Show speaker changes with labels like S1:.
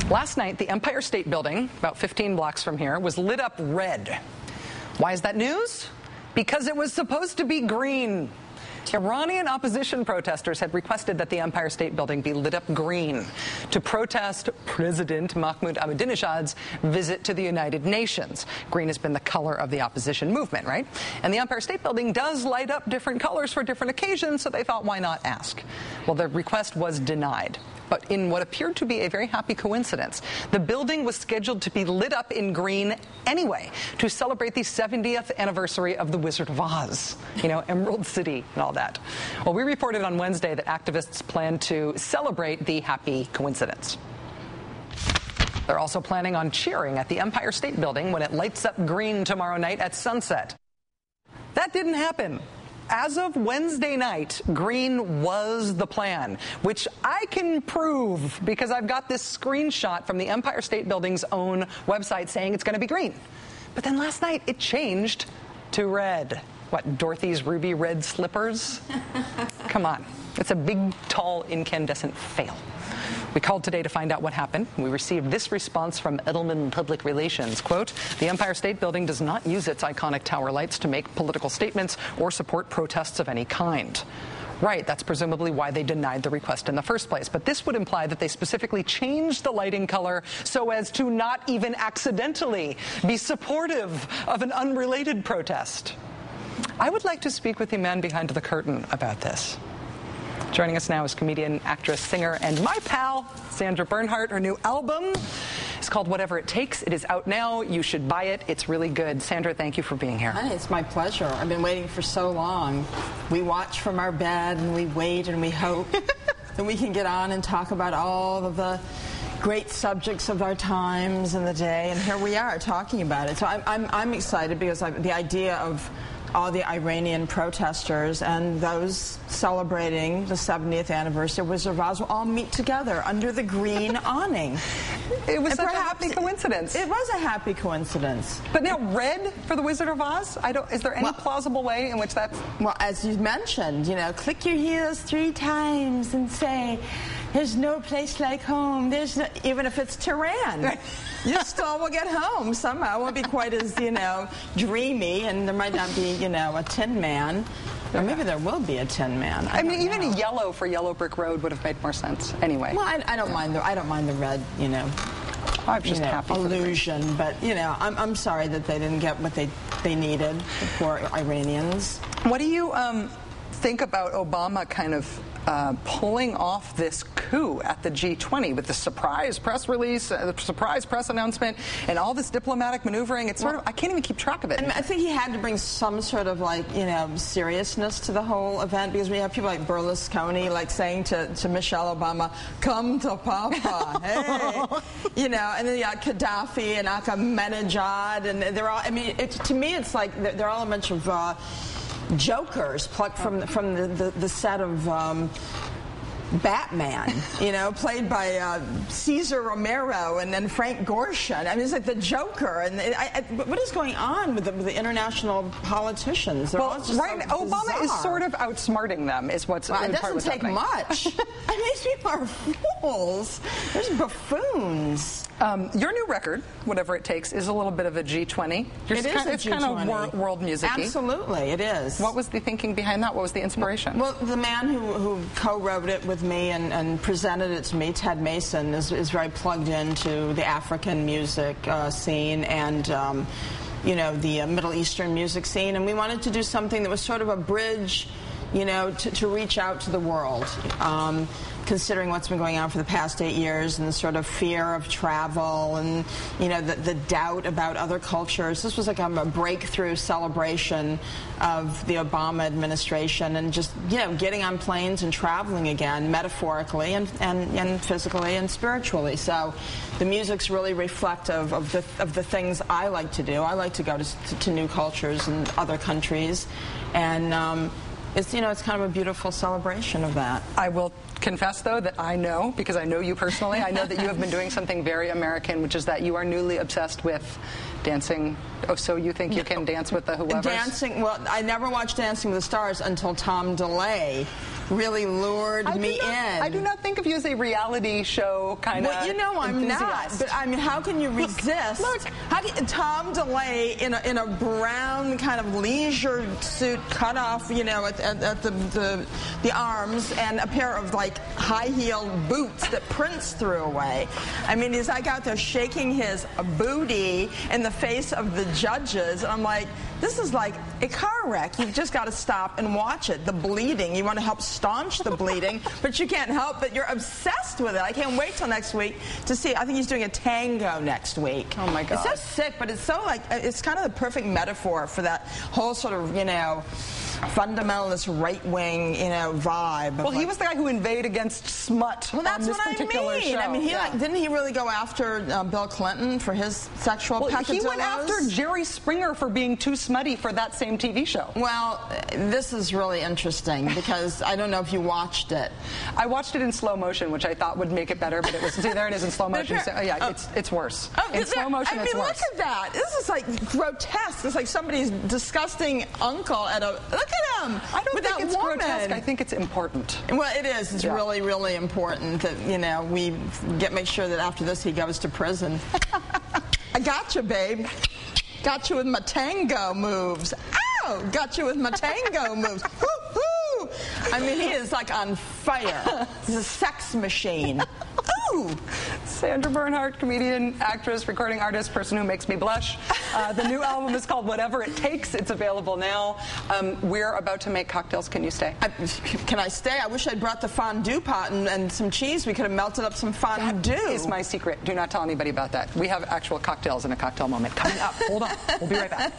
S1: Last night, the Empire State Building, about 15 blocks from here, was lit up red. Why is that news? Because it was supposed to be green. Iranian opposition protesters had requested that the Empire State Building be lit up green to protest President Mahmoud Ahmadinejad's visit to the United Nations. Green has been the color of the opposition movement, right? And the Empire State Building does light up different colors for different occasions, so they thought, why not ask? Well, the request was denied. But in what appeared to be a very happy coincidence, the building was scheduled to be lit up in green anyway to celebrate the 70th anniversary of the Wizard of Oz, you know, Emerald City and all that. Well, we reported on Wednesday that activists plan to celebrate the happy coincidence. They're also planning on cheering at the Empire State Building when it lights up green tomorrow night at sunset. That didn't happen. As of Wednesday night, green was the plan, which I can prove because I've got this screenshot from the Empire State Building's own website saying it's going to be green. But then last night it changed to red. What, Dorothy's ruby red slippers? Come on. It's a big, tall, incandescent fail. We called today to find out what happened. We received this response from Edelman Public Relations. Quote, the Empire State Building does not use its iconic tower lights to make political statements or support protests of any kind. Right, that's presumably why they denied the request in the first place. But this would imply that they specifically changed the lighting color so as to not even accidentally be supportive of an unrelated protest. I would like to speak with the man behind the curtain about this. Joining us now is comedian, actress, singer, and my pal, Sandra Bernhards. Her new album is called Whatever It Takes. It is out now. You should buy it. It's really good. Sandra, thank you for being here.
S2: Honey, it's my pleasure. I've been waiting for so long. We watch from our bed, and we wait, and we hope that we can get on and talk about all of the great subjects of our times and the day, and here we are talking about it. So I'm excited because the idea of all the Iranian protesters and those celebrating the 70th anniversary of Wizard of Oz will all meet together under the green awning.
S1: It was such a happy coincidence.
S2: It was a happy coincidence.
S1: But now red for the Wizard of Oz? Is there any plausible way in which that's...
S2: Well, as you mentioned, you know, click your heels 3 times and say, there's no place like home. Even if it's Tehran, you still will get home somehow. It won't be quite as, you know, dreamy, and there might not be, you know, a Tin Man. Or maybe there will be a Tin Man.
S1: I mean, even a yellow for Yellow Brick Road would have made more sense anyway.
S2: Well, I don't mind the red, you know.
S1: I'm just happy
S2: illusion, but you know, I'm sorry that they didn't get what they needed, the poor Iranians.
S1: What do you think about Obama kind of pulling off this coup at the G20 with the surprise press release, the surprise press announcement, and all this diplomatic maneuvering? It's sort of, I can't even keep track of it.
S2: I mean, I think he had to bring some sort of, like, you know, seriousness to the whole event, because we have people like Berlusconi, like, saying to Michelle Obama, come to Papa, hey, you know, and then you got Gaddafi and Ahmadinejad, and they're all, I mean, to me it's like they're all a bunch of jokers plucked from the set of Batman, you know, played by Cesar Romero and then Frank Gorshin. I mean, it's like the Joker. And what is going on with the international politicians? They're all just
S1: right,
S2: so
S1: Obama
S2: bizarre.
S1: is sort of outsmarting them, is what's
S2: Well, it doesn't take much. I mean, these people are fools. There's buffoons.
S1: Your new record, Whatever It Takes, is a little bit of a G20. It's kind of world music-y.
S2: Absolutely, it is.
S1: What was the thinking behind that? What was the inspiration?
S2: Well, the man who co-wrote it with me and presented it to me, Ted Mason, is very plugged into the African music scene and you know, the Middle Eastern music scene, and we wanted to do something that was sort of a bridge, you know, to reach out to the world. Considering what's been going on for the past 8 years and the sort of fear of travel and, you know, the doubt about other cultures. This was like a breakthrough celebration of the Obama administration and just, you know, getting on planes and traveling again, metaphorically and physically and spiritually. So the music's really reflective of the things I like to do. I like to go to new cultures and other countries, and it's, you know, it's kind of a beautiful celebration of that.
S1: I will confess, though, that I know, because I know you personally, I know that you have been doing something very American, which is that you are newly obsessed with dancing. Oh, so you think you can dance with the whoever's?
S2: Dancing, well, I never watched Dancing with the Stars until Tom DeLay really lured me in.
S1: I do not think of you as a reality show kind of.
S2: Well, you know I'm not. But I mean, how can you resist?
S1: Look.
S2: How can Tom DeLay in a brown kind of leisure suit, cut off, you know, at the arms, and a pair of like high-heeled boots that Prince threw away. I mean, he's like out there shaking his booty in the face of the judges, and I'm like, this is like a car wreck. You've just got to stop and watch it. The bleeding. You want to help staunch the bleeding, but you can't help but you're obsessed with it. I can't wait till next week to see. I think he's doing a tango next week.
S1: Oh my God.
S2: It's so sick, but it's so like, it's kind of the perfect metaphor for that whole sort of, you know, fundamentalist right-wing, you know, vibe.
S1: Well, he was the guy who inveighed against smut
S2: on this
S1: particular show.
S2: I mean, didn't he really go after Bill Clinton for his sexual peccadillos?
S1: He went after Jerry Springer for being too smutty for that same TV show.
S2: Well, this is really interesting because I don't know if you watched it.
S1: I watched it in slow motion, which I thought would make it better, but it was. See, there it is in slow motion. So, yeah, it's worse. In slow motion, it's worse.
S2: Look at that. This is like grotesque. It's like somebody's disgusting uncle at a. Look at him.
S1: I don't think it's grotesque. I think it's important.
S2: Well, it is. It's really, really important that, you know, we make sure that after this he goes to prison. I got you, babe. Got you with my tango moves. Ow! Got you with my tango moves. Woo-hoo! I mean, he is like on fire. He's a sex machine. Ooh.
S1: Sandra Bernhards, comedian, actress, recording artist, person who makes me blush. The new album is called Whatever It Takes. It's available now. We're about to make cocktails. Can you stay?
S2: Can I stay? I wish I'd brought the fondue pot and some cheese. We could have melted up some fondue.
S1: That is my secret. Do not tell anybody about that. We have actual cocktails in a cocktail moment coming up. Hold on. We'll be right back.